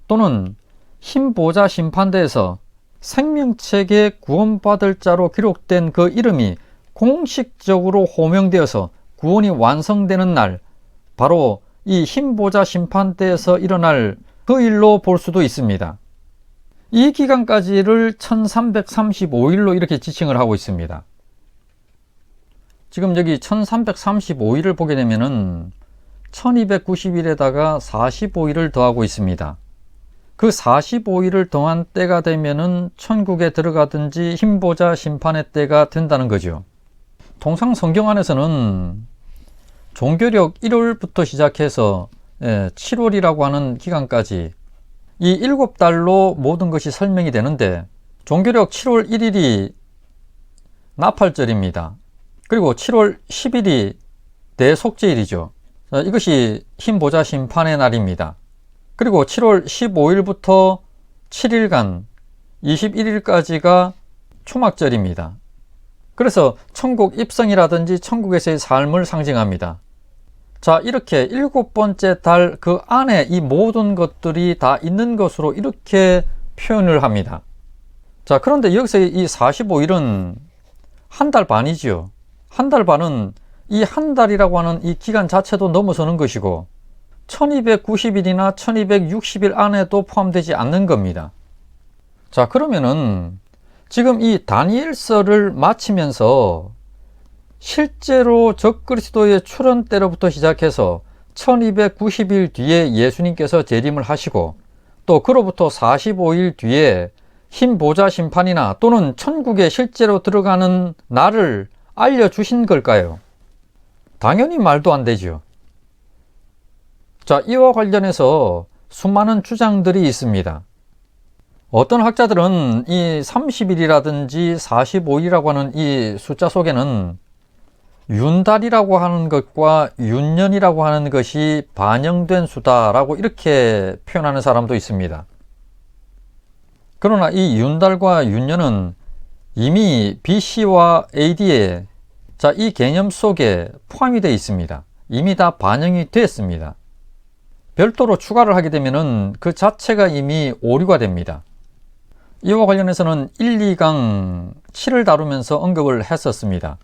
또는 흰보자 심판대에서 생명책에 구원받을 자로 기록된 그 이름이 공식적으로 호명되어서 구원이 완성되는 날, 바로 이 흰보자 심판대에서 일어날 그 일로 볼 수도 있습니다. 이 기간까지를 1335일로 이렇게 지칭을 하고 있습니다. 지금 여기 1335일을 보게 되면은 1290일에다가 45일을 더하고 있습니다. 그 45일을 더한 때가 되면은 천국에 들어가든지 흰보자 심판의 때가 된다는 거죠. 통상 성경 안에서는 종교력 1월부터 시작해서 7월이라고 하는 기간까지 이 7달로 모든 것이 설명이 되는데, 종교력 7월 1일이 나팔절입니다. 그리고 7월 10일이 대속죄일이죠. 이것이 흰보자 심판의 날입니다. 그리고 7월 15일부터 7일간 21일까지가 초막절입니다. 그래서 천국 입성이라든지 천국에서의 삶을 상징합니다. 자, 이렇게 7번째 달 그 안에 이 모든 것들이 다 있는 것으로 이렇게 표현을 합니다. 자, 그런데 여기서 이 45일은 한 달 반이지요. 한 달 반은 이 한 달이라고 하는 이 기간 자체도 넘어서는 것이고 1290일이나 1260일 안에도 포함되지 않는 겁니다. 자, 그러면은 지금 이 다니엘서를 마치면서 실제로 적그리스도의 출현 때로부터 시작해서 1290일 뒤에 예수님께서 재림을 하시고 또 그로부터 45일 뒤에 흰 보좌 심판이나 또는 천국에 실제로 들어가는 날을 알려주신 걸까요? 당연히 말도 안 되죠. 자, 이와 관련해서 수많은 주장들이 있습니다. 어떤 학자들은 이 30일이라든지 45일이라고 하는 이 숫자 속에는 윤달이라고 하는 것과 윤년이라고 하는 것이 반영된 수다라고 이렇게 표현하는 사람도 있습니다. 그러나 이 윤달과 윤년은 이미 BC와 AD에 이 개념 속에 포함이 되어 있습니다. 이미 다 반영이 됐습니다. 별도로 추가를 하게 되면 그 자체가 이미 오류가 됩니다. 이와 관련해서는 1, 2강 7을 다루면서 언급을 했었습니다.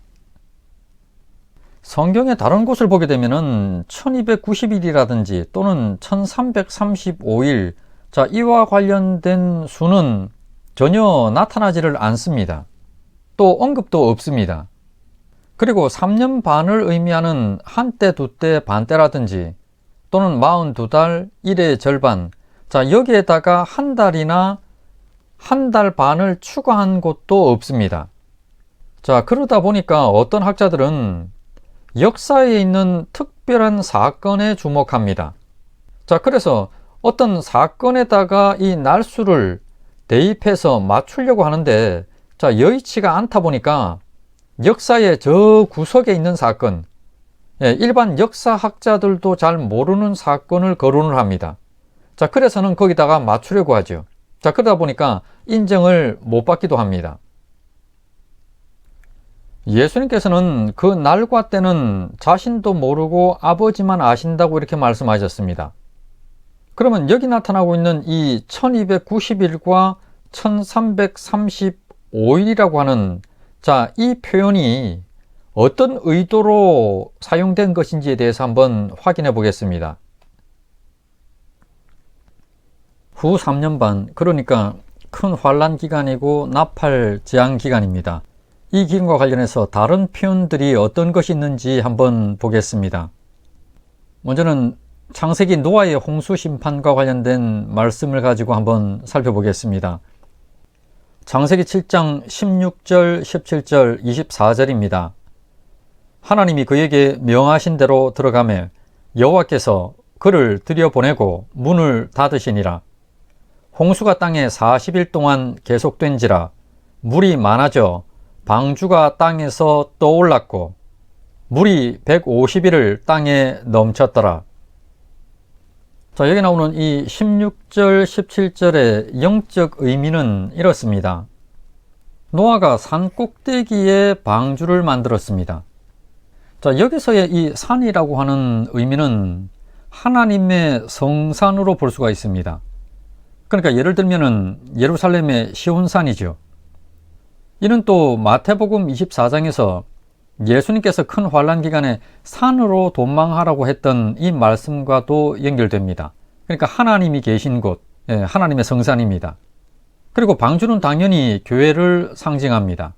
성경의 다른 곳을 보게 되면 1290일이라든지 또는 1335일, 자, 이와 관련된 수는 전혀 나타나지를 않습니다. 또 언급도 없습니다. 그리고 3년 반을 의미하는 한때, 두때, 반때라든지 또는 42달, 1의 절반, 자, 여기에다가 한 달이나 한 달 반을 추가한 곳도 없습니다. 자, 그러다 보니까 어떤 학자들은 역사에 있는 특별한 사건에 주목합니다. 자, 그래서 어떤 사건에다가 이 날수를 대입해서 맞추려고 하는데, 자, 여의치가 않다 보니까 역사의 저 구석에 있는 사건, 일반 역사학자들도 잘 모르는 사건을 거론을 합니다. 자, 그래서는 거기다가 맞추려고 하죠. 자, 그러다 보니까 인정을 못 받기도 합니다. 예수님께서는 그 날과 때는 자신도 모르고 아버지만 아신다고 이렇게 말씀하셨습니다. 그러면 여기 나타나고 있는 이 1290일과 1335일이라고 하는, 자, 이 표현이 어떤 의도로 사용된 것인지에 대해서 한번 확인해 보겠습니다. 후 3년 반, 그러니까 큰 환란 기간이고 나팔 재앙 기간입니다. 이 기간과 관련해서 다른 표현들이 어떤 것이 있는지 한번 보겠습니다. 먼저는 창세기 노아의 홍수 심판과 관련된 말씀을 가지고 한번 살펴보겠습니다. 창세기 7장 16절, 17절, 24절입니다. 하나님이 그에게 명하신 대로 들어가매 여호와께서 그를 들여보내고 문을 닫으시니라. 홍수가 땅에 40일 동안 계속된지라. 물이 많아져 방주가 땅에서 떠올랐고 물이 150일을 땅에 넘쳤더라. 자, 여기 나오는 이 16절, 17절의 영적 의미는 이렇습니다. 노아가 산 꼭대기에 방주를 만들었습니다. 자, 여기서의 이 산이라고 하는 의미는 하나님의 성산으로 볼 수가 있습니다. 그러니까 예를 들면은 예루살렘의 시온산이죠. 이는 또 마태복음 24장에서 예수님께서 큰 환란 기간에 산으로 도망하라고 했던 이 말씀과도 연결됩니다. 그러니까 하나님이 계신 곳, 하나님의 성산입니다. 그리고 방주는 당연히 교회를 상징합니다.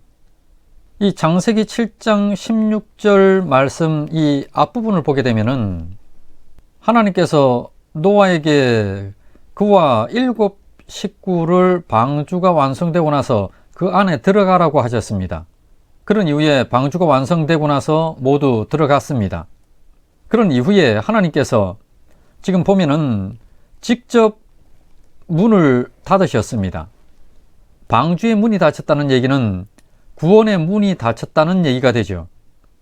이 창세기 7장 16절 말씀 이 앞부분을 보게 되면은 하나님께서 노아에게 그와 7 식구를 방주가 완성되고 나서 그 안에 들어가라고 하셨습니다. 그런 이후에 방주가 완성되고 나서 모두 들어갔습니다. 그런 이후에 하나님께서 지금 보면은 직접 문을 닫으셨습니다. 방주의 문이 닫혔다는 얘기는 구원의 문이 닫혔다는 얘기가 되죠.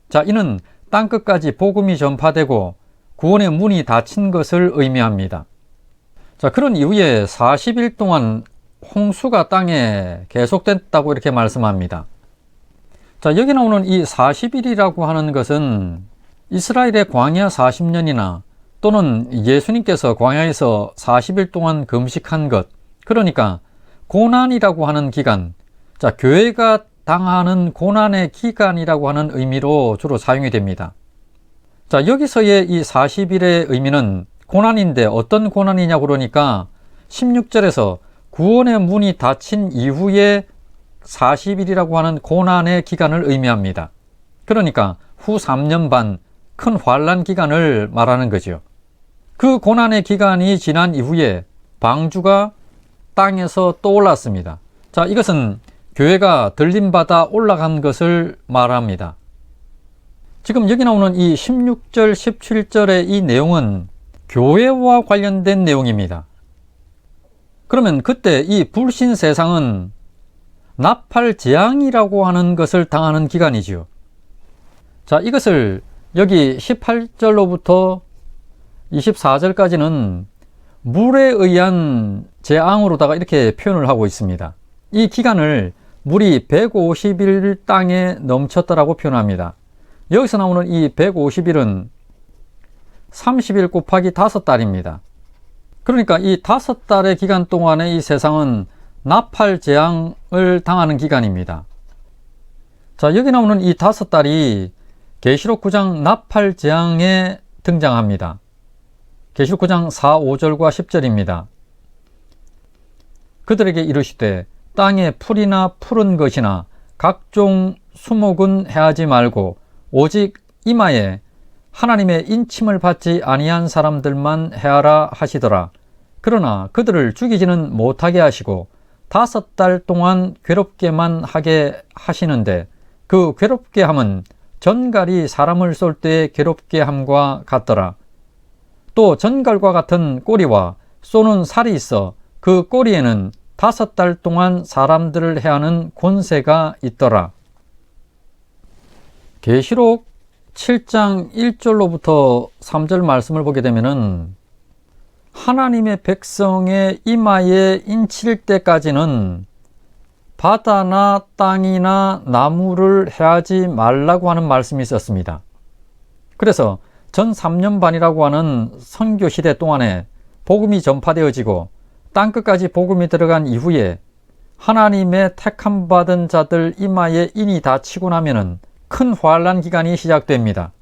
자, 이는 땅끝까지 복음이 전파되고 구원의 문이 닫힌 것을 의미합니다. 자, 그런 이후에 40일 동안 홍수가 땅에 계속됐다고 이렇게 말씀합니다. 자, 여기 나오는 이 40일이라고 하는 것은 이스라엘의 광야 40년이나 또는 예수님께서 광야에서 40일 동안 금식한 것, 그러니까 고난이라고 하는 기간, 자, 교회가 당하는 고난의 기간이라고 하는 의미로 주로 사용이 됩니다. 자, 여기서의 이 40일의 의미는 고난인데 어떤 고난이냐고 그러니까 16절에서 구원의 문이 닫힌 이후에 40일이라고 하는 고난의 기간을 의미합니다. 그러니까 후 3년 반 큰 환란 기간을 말하는 거죠. 그 고난의 기간이 지난 이후에 방주가 땅에서 떠올랐습니다. 자, 이것은 교회가 들림받아 올라간 것을 말합니다. 지금 여기 나오는 이 16절, 17절의 이 내용은 교회와 관련된 내용입니다. 그러면 그때 이 불신 세상은 나팔 재앙이라고 하는 것을 당하는 기간이지요. 자, 이것을 여기 18절로부터 24절까지는 물에 의한 재앙으로다가 이렇게 표현을 하고 있습니다. 이 기간을 물이 150일 땅에 넘쳤더라고 표현합니다. 여기서 나오는 이 150일은 30일 곱하기 5달입니다. 그러니까 이 5달의 기간 동안에 이 세상은 나팔 재앙을 당하는 기간입니다. 자, 여기 나오는 이 5달이 계시록 9장 나팔 재앙에 등장합니다. 계시록 9장 4, 5절과 10절입니다. 그들에게 이르시되 땅에 풀이나 푸른 것이나 각종 수목은 해하지 말고 오직 이마에 하나님의 인침을 받지 아니한 사람들만 해하라 하시더라. 그러나 그들을 죽이지는 못하게 하시고 5달 동안 괴롭게만 하게 하시는데 그 괴롭게 함은 전갈이 사람을 쏠 때에 괴롭게 함과 같더라. 또 전갈과 같은 꼬리와 쏘는 살이 있어 그 꼬리에는 5달 동안 사람들을 해하는 권세가 있더라. 계시록 7장 1절로부터 3절 말씀을 보게 되면은 하나님의 백성의 이마에 인칠 때까지는 바다나 땅이나 나무를 해하지 말라고 하는 말씀이 있었습니다. 그래서 전 3년 반이라고 하는 선교 시대 동안에 복음이 전파되어지고 땅끝까지 복음이 들어간 이후에 하나님의 택함 받은 자들 이마에 인이 다 치고 나면은 큰 환란 기간이 시작됩니다.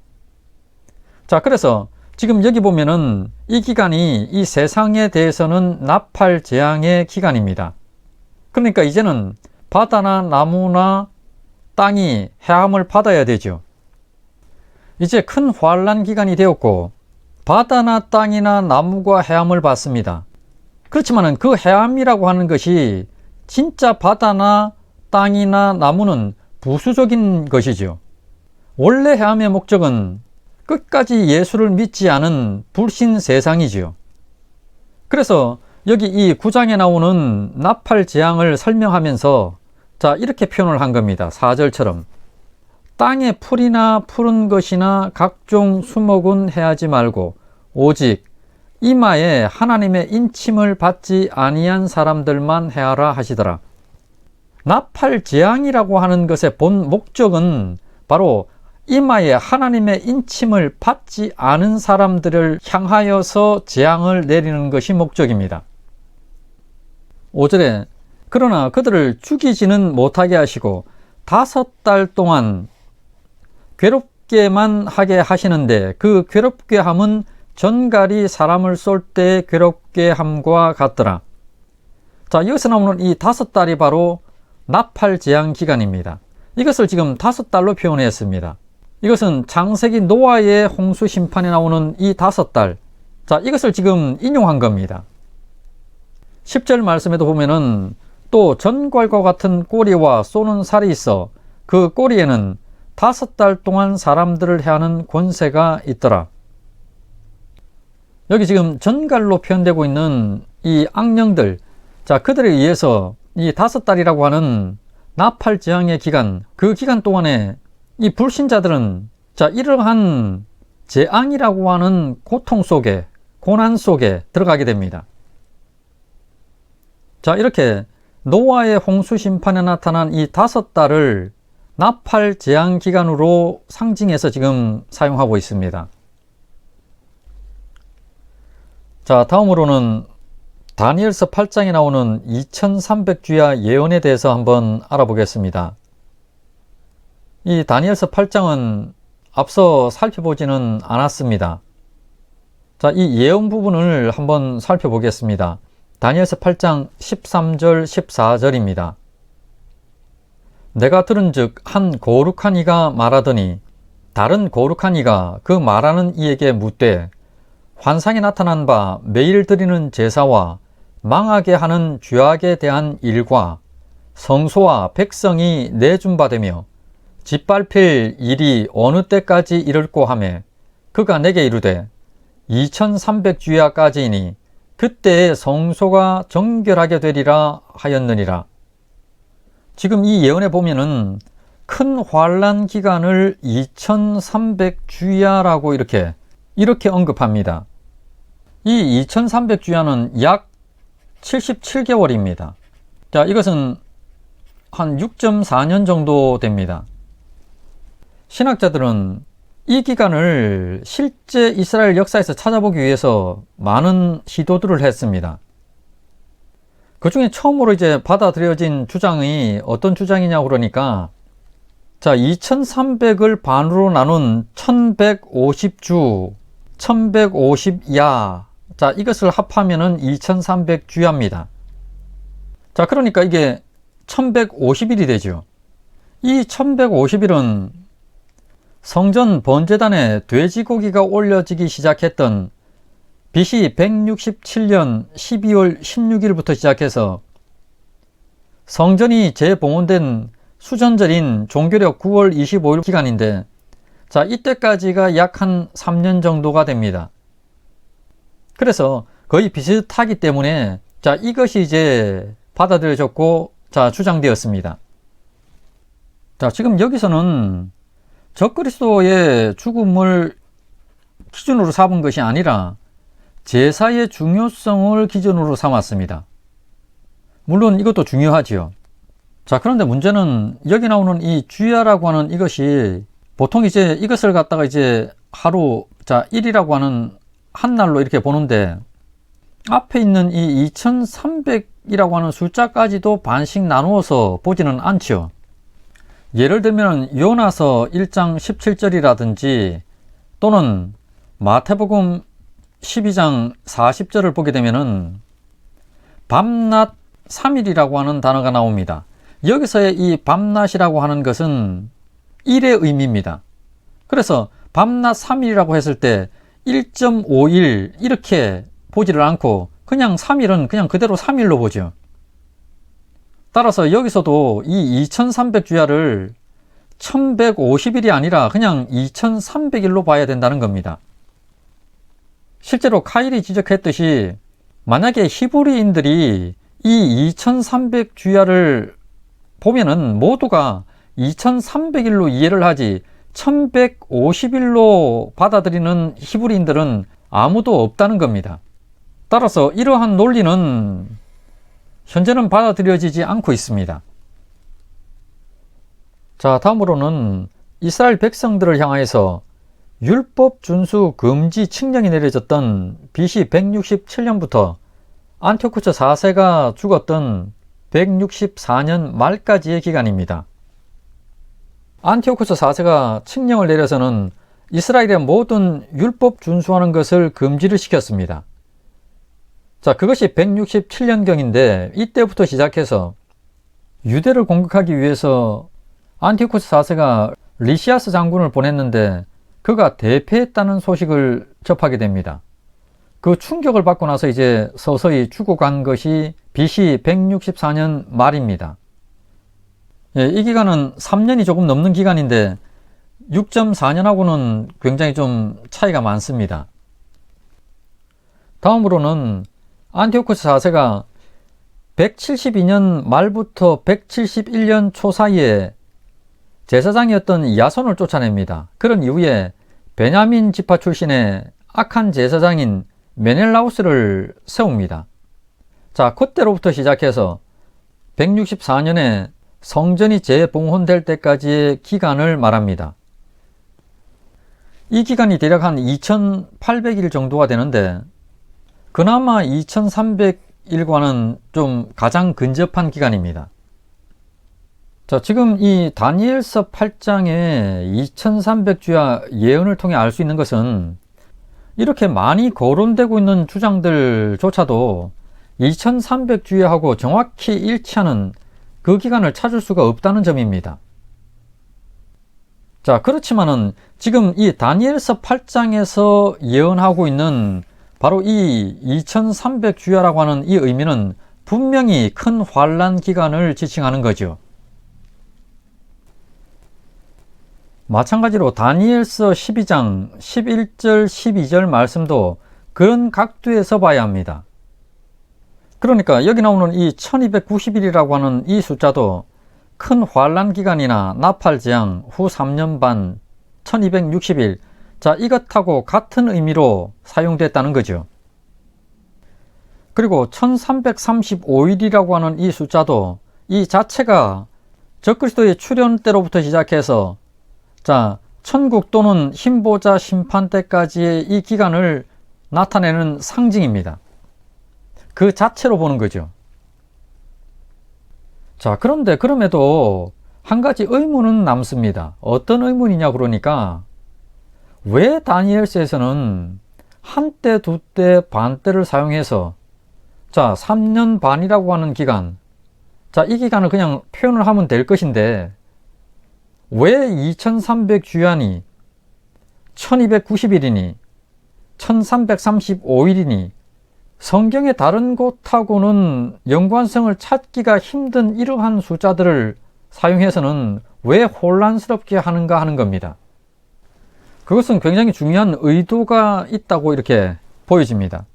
자, 그래서 지금 여기 보면은 이 기간이 이 세상에 대해서는 나팔 재앙의 기간입니다. 그러니까 이제는 바다나 나무나 땅이 해함을 받아야 되죠. 이제 큰 환란 기간이 되었고 바다나 땅이나 나무가 해함을 받습니다. 그렇지만 그 해함이라고 하는 것이 진짜 바다나 땅이나 나무는 부수적인 것이죠. 원래 해함의 목적은 끝까지 예수를 믿지 않은 불신 세상이지요. 그래서 여기 이 9장에 나오는 나팔 재앙을 설명하면서 자, 이렇게 표현을 한 겁니다. 4절처럼 땅에 풀이나 푸른 것이나 각종 수목은 해하지 말고 오직 이마에 하나님의 인침을 받지 아니한 사람들만 해하라 하시더라. 나팔 재앙이라고 하는 것의 본 목적은 바로 이마에 하나님의 인침을 받지 않은 사람들을 향하여서 재앙을 내리는 것이 목적입니다. 5절에 그러나 그들을 죽이지는 못하게 하시고 5달 동안 괴롭게만 하게 하시는데 그 괴롭게 함은 전갈이 사람을 쏠 때 괴롭게 함과 같더라. 자, 여기서 나오는 이 5달이 바로 나팔 재앙 기간입니다. 이것을 지금 5달로 표현했습니다. 이것은 창세기 노아의 홍수 심판에 나오는 이 5달, 자, 이것을 지금 인용한 겁니다. 10절 말씀에도 보면은 또 전갈과 같은 꼬리와 쏘는 살이 있어 그 꼬리에는 5달 동안 사람들을 해하는 권세가 있더라. 여기 지금 전갈로 표현되고 있는 이 악령들, 자, 그들에 의해서 이 5달이라고 하는 나팔 재앙의 기간, 그 기간 동안에 이 불신자들은 자, 이러한 재앙이라고 하는 고통 속에, 고난 속에 들어가게 됩니다. 자, 이렇게 노아의 홍수 심판에 나타난 이 5달을 나팔 재앙 기간으로 상징해서 지금 사용하고 있습니다. 자, 다음으로는 다니엘서 8장에 나오는 2300주야 예언에 대해서 한번 알아보겠습니다. 이 다니엘서 8장은 앞서 살펴보지는 않았습니다. 자, 이 예언 부분을 한번 살펴보겠습니다. 다니엘서 8장 13절 14절입니다. 내가 들은즉 한 거룩한 이가 말하더니 다른 거룩한 이가 그 말하는 이에게 묻되 환상에 나타난 바 매일 드리는 제사와 망하게 하는 죄악에 대한 일과 성소와 백성이 내준바되며 짓밟힐 일이 어느 때까지 이를꼬 하매 그가 내게 이르되 2300주야까지이니 그때에 성소가 정결하게 되리라 하였느니라. 지금 이 예언에 보면은 큰 환란 기간을 2300주야라고 이렇게 언급합니다. 이 2300주야는 약 77개월입니다. 자, 이것은 한 6.4년 정도 됩니다. 신학자들은 이 기간을 실제 이스라엘 역사에서 찾아보기 위해서 많은 시도들을 했습니다. 그 중에 처음으로 이제 받아들여진 주장이 어떤 주장이냐고 그러니까, 자, 2300을 반으로 나눈 1150주, 1150야, 자, 이것을 합하면은 2300주야입니다. 자, 그러니까 이게 1150일이 되죠. 이 1150일은 성전 번제단에 돼지고기가 올려지기 시작했던 BC 167년 12월 16일부터 시작해서 성전이 재봉헌된 수전절인 종교력 9월 25일 기간인데, 자, 이때까지가 약 한 3년 정도가 됩니다. 그래서 거의 비슷하기 때문에 자, 이것이 이제 받아들여졌고, 자, 주장되었습니다. 자, 지금 여기서는 적그리스도의 죽음을 기준으로 삼은 것이 아니라 제사의 중요성을 기준으로 삼았습니다. 물론 이것도 중요하지요. 자, 그런데 문제는 여기 나오는 이 주야라고 하는 이것이 보통 이제 이것을 갖다가 이제 하루, 자, 1이라고 하는 한 날로 이렇게 보는데, 앞에 있는 이 2300이라고 하는 숫자까지도 반씩 나누어서 보지는 않죠. 예를 들면 요나서 1장 17절이라든지 또는 마태복음 12장 40절을 보게 되면은 밤낮 3일이라고 하는 단어가 나옵니다. 여기서의 이 밤낮이라고 하는 것은 1의 의미입니다. 그래서 밤낮 3일이라고 했을 때 1.5일 이렇게 보지를 않고 그냥 3일은 그냥 그대로 3일로 보죠. 따라서 여기서도 이 2300주야를 1150일이 아니라 그냥 2300일로 봐야 된다는 겁니다. 실제로 카일이 지적했듯이 만약에 히브리인들이 이 2300주야를 보면은 모두가 2300일로 이해를 하지 1150일로 받아들이는 히브리인들은 아무도 없다는 겁니다. 따라서 이러한 논리는 현재는 받아들여지지 않고 있습니다. 자, 다음으로는 이스라엘 백성들을 향하여서 율법 준수 금지 칙령이 내려졌던 BC 167년부터 안티오쿠스 4세가 죽었던 164년 말까지의 기간입니다. 안티오쿠스 4세가 칙령을 내려서는 이스라엘의 모든 율법 준수하는 것을 금지를 시켰습니다. 자, 그것이 167년경인데 이때부터 시작해서 유대를 공격하기 위해서 안티오쿠스 4세가 리시아스 장군을 보냈는데 그가 대패했다는 소식을 접하게 됩니다. 그 충격을 받고 나서 이제 서서히 죽어간 것이 BC 164년 말입니다. 예, 이 기간은 3년이 조금 넘는 기간인데 6.4년하고는 굉장히 좀 차이가 많습니다. 다음으로는 안티오쿠스 4세가 172년 말부터 171년 초 사이에 제사장이었던 야손을 쫓아냅니다. 그런 이후에 베냐민 지파 출신의 악한 제사장인 메넬라우스를 세웁니다. 자, 그때로부터 시작해서 164년에 성전이 재봉헌될 때까지의 기간을 말합니다. 이 기간이 대략 한 2800일 정도가 되는데 그나마 2300일과는 좀 가장 근접한 기간입니다. 자, 지금 이 다니엘서 8장의 2300주야 예언을 통해 알 수 있는 것은 이렇게 많이 거론되고 있는 주장들조차도 2300주야하고 정확히 일치하는 그 기간을 찾을 수가 없다는 점입니다. 자, 그렇지만은 지금 이 다니엘서 8장에서 예언하고 있는 바로 이 2300주야라고 하는 이 의미는 분명히 큰 환란 기간을 지칭하는 거죠. 마찬가지로 다니엘서 12장 11절 12절 말씀도 그런 각도에서 봐야 합니다. 그러니까 여기 나오는 이 1290일이라고 하는 이 숫자도 큰 환란 기간이나 나팔재앙 후 3년 반 1260일, 자, 이것하고 같은 의미로 사용됐다는 거죠. 그리고 1335일이라고 하는 이 숫자도 이 자체가 적그리스도의 출현 때로부터 시작해서 자, 천국 또는 흰보자 심판 때까지의 이 기간을 나타내는 상징입니다. 그 자체로 보는 거죠. 자, 그런데 그럼에도 한 가지 의문은 남습니다. 어떤 의문이냐 그러니까 왜 다니엘서에서는 한때, 두때, 반때를 사용해서 자, 3년 반이라고 하는 기간, 자, 이 기간을 그냥 표현을 하면 될 것인데 왜 2300주야니 1290일이니 1335일이니 성경의 다른 곳하고는 연관성을 찾기가 힘든 이러한 숫자들을 사용해서는 왜 혼란스럽게 하는가 하는 겁니다. 그것은 굉장히 중요한 의도가 있다고 이렇게 보여집니다.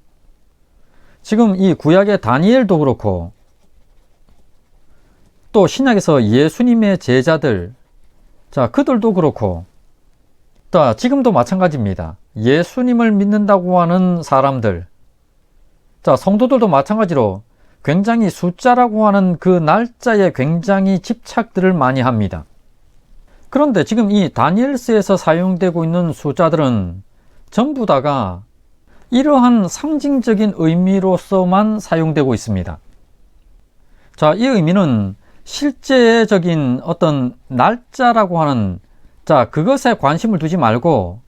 지금 이 구약의 다니엘도 그렇고 또 신약에서 예수님의 제자들, 자, 그들도 그렇고 자, 지금도 마찬가지입니다. 예수님을 믿는다고 하는 사람들, 자, 성도들도 마찬가지로 굉장히 숫자라고 하는 그 날짜에 굉장히 집착들을 많이 합니다. 그런데 지금 이 다니엘서에서 사용되고 있는 숫자들은 전부 다가 이러한 상징적인 의미로서만 사용되고 있습니다. 자, 이 의미는 실제적인 어떤 날짜라고 하는, 자, 그것에 관심을 두지 말고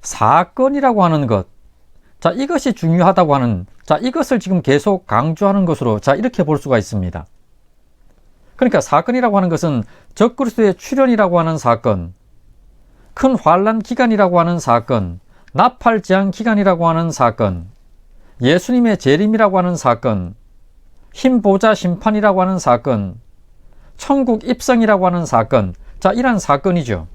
사건이라고 하는 것, 자, 이것이 중요하다고 하는, 자, 이것을 지금 계속 강조하는 것으로, 자, 이렇게 볼 수가 있습니다. 그러니까 사건이라고 하는 것은 적그리스도의 출현이라고 하는 사건, 큰 환란 기간이라고 하는 사건, 나팔 재앙 기간이라고 하는 사건, 예수님의 재림이라고 하는 사건, 흰 보자 심판이라고 하는 사건, 천국 입성이라고 하는 사건, 자, 이러한 사건이죠.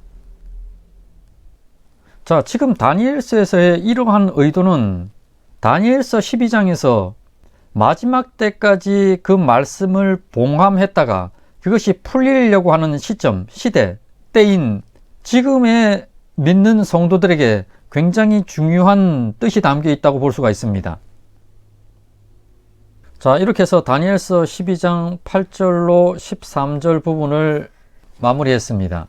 자, 지금 다니엘서에서의 이러한 의도는 다니엘서 12장에서 마지막 때까지 그 말씀을 봉함했다가 그것이 풀리려고 하는 시점, 시대, 때인 지금의 믿는 성도들에게 굉장히 중요한 뜻이 담겨 있다고 볼 수가 있습니다. 자, 이렇게 해서 다니엘서 12장 8절로 13절 부분을 마무리했습니다.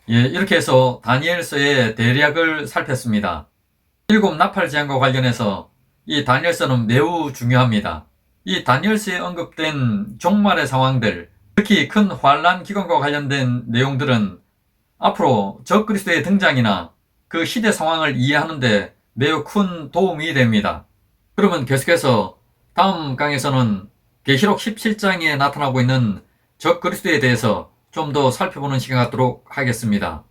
예, 이렇게 해서 다니엘서의 대략을 살폈습니다. 7 나팔 재앙과 관련해서 이 다니엘서는 매우 중요합니다. 이 다니엘서에 언급된 종말의 상황들, 특히 큰 환란 기간과 관련된 내용들은 앞으로 적그리스도의 등장이나 그 시대 상황을 이해하는 데 매우 큰 도움이 됩니다. 그러면 계속해서 다음 강에서는 계시록 17장에 나타나고 있는 적그리스도에 대해서 좀 더 살펴보는 시간 갖도록 하겠습니다.